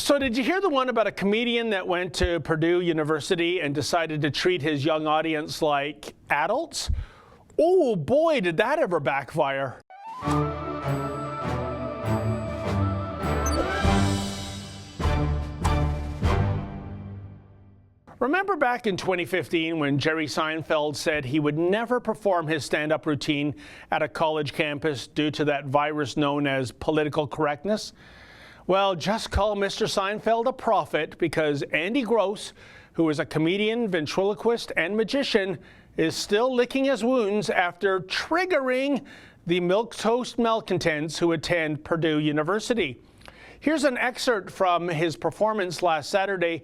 So did you hear the one about a comedian that went to Purdue University and decided to treat his young audience like adults? Oh boy, did that ever backfire. Remember back in 2015 when Jerry Seinfeld said he would never perform his stand-up routine at a college campus due to that virus known as political correctness? Well, just call Mr. Seinfeld a prophet, because Andy Gross, who is a comedian, ventriloquist, and magician, is still licking his wounds after triggering the milquetoast malcontents who attend Purdue University. Here's an excerpt from his performance last Saturday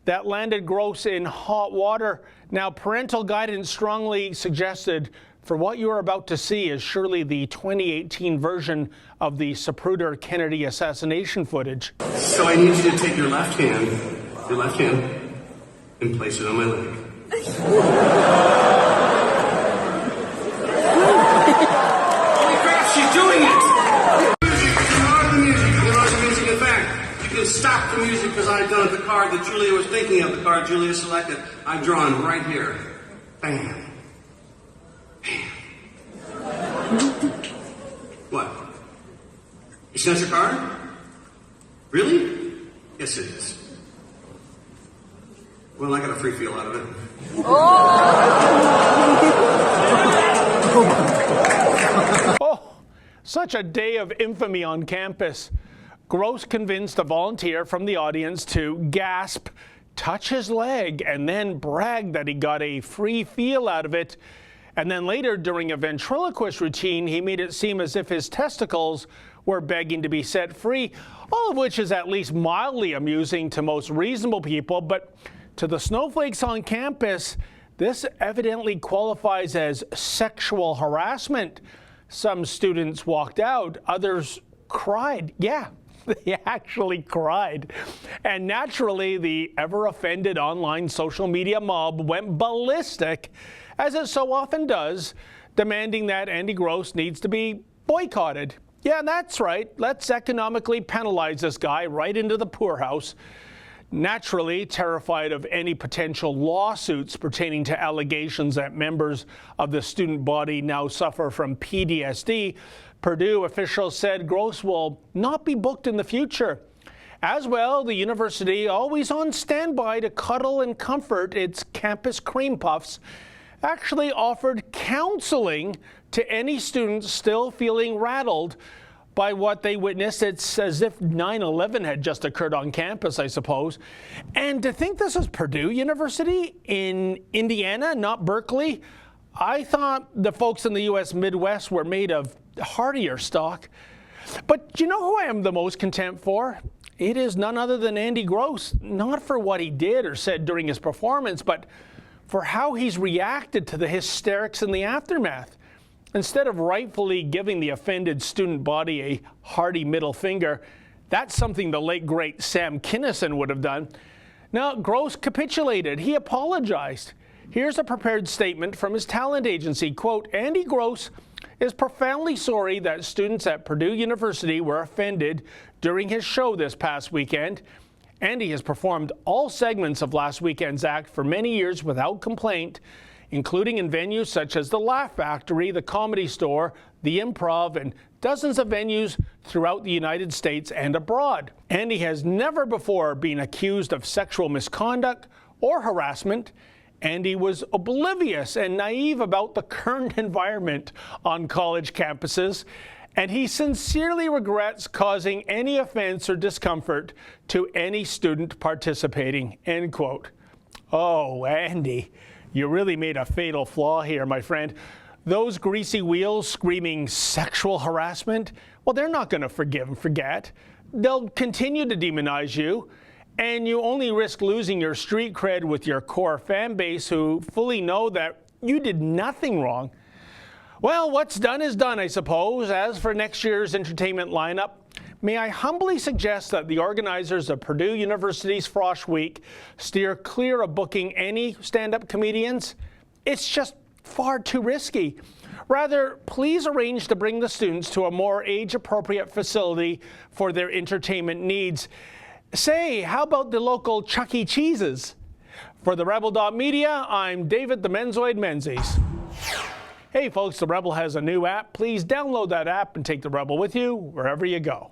that landed Gross in hot water. Now, parental guidance strongly suggested for what you are about to see is surely the 2018 version of the Zapruder Kennedy assassination footage. So I need you to take your left hand, and place it on my leg. Holy crap, she's doing it! The music. In fact, you can stop the music because I've done the card that Julia was thinking of, the card Julia selected. I've drawn right here. Bam. What? It's not your card? Really? Yes, it is. Well, I got a free feel out of it. Oh, such a day of infamy on campus. Gross convinced a volunteer from the audience to gasp, touch his leg, and then brag that he got a free feel out of it. And then later, during a ventriloquist routine, he made it seem as if his testicles were begging to be set free, all of which is at least mildly amusing to most reasonable people. But to the snowflakes on campus, this evidently qualifies as sexual harassment. Some students walked out, others cried. Yeah, they actually cried. And naturally, the ever-offended online social media mob went ballistic, as it so often does, demanding that Andy Gross needs to be boycotted. Yeah, that's right. Let's economically penalize this guy right into the poorhouse. Naturally, terrified of any potential lawsuits pertaining to allegations that members of the student body now suffer from PTSD, Purdue officials said Gross will not be booked in the future. As well, the university, always on standby to cuddle and comfort its campus cream puffs, actually offered counseling to any students still feeling rattled by what they witnessed. It's as if 9/11 had just occurred on campus, I suppose. And to think this is Purdue University in Indiana, not Berkeley, I thought the folks in the U.S. Midwest were made of hardier stock. But you know who I am the most content for? It is none other than Andy Gross, not for what he did or said during his performance, but for how he's reacted to the hysterics in the aftermath. Instead of rightfully giving the offended student body a hearty middle finger, that's something the late, great Sam Kinison would have done. Now, Gross capitulated. He apologized. Here's a prepared statement from his talent agency. Quote, Andy Gross is profoundly sorry that students at Purdue University were offended during his show this past weekend. Andy has performed all segments of last weekend's act for many years without complaint, including in venues such as the Laugh Factory, the Comedy Store, the Improv, and dozens of venues throughout the United States and abroad. Andy has never before been accused of sexual misconduct or harassment. Andy was oblivious and naive about the current environment on college campuses, and he sincerely regrets causing any offense or discomfort to any student participating, end quote. Oh, Andy, you really made a fatal flaw here, my friend. Those greasy wheels screaming sexual harassment, well, they're not going to forgive and forget. They'll continue to demonize you, and you only risk losing your street cred with your core fan base who fully know that you did nothing wrong. Well, what's done is done, I suppose. As for next year's entertainment lineup, may I humbly suggest that the organizers of Purdue University's Frosh Week steer clear of booking any stand-up comedians? It's just far too risky. Rather, please arrange to bring the students to a more age-appropriate facility for their entertainment needs. Say, how about the local Chuck E. Cheese's? For the Rebel.media, I'm David the Menzoid Menzies. Hey folks, the Rebel has a new app. Please download that app and take the Rebel with you wherever you go.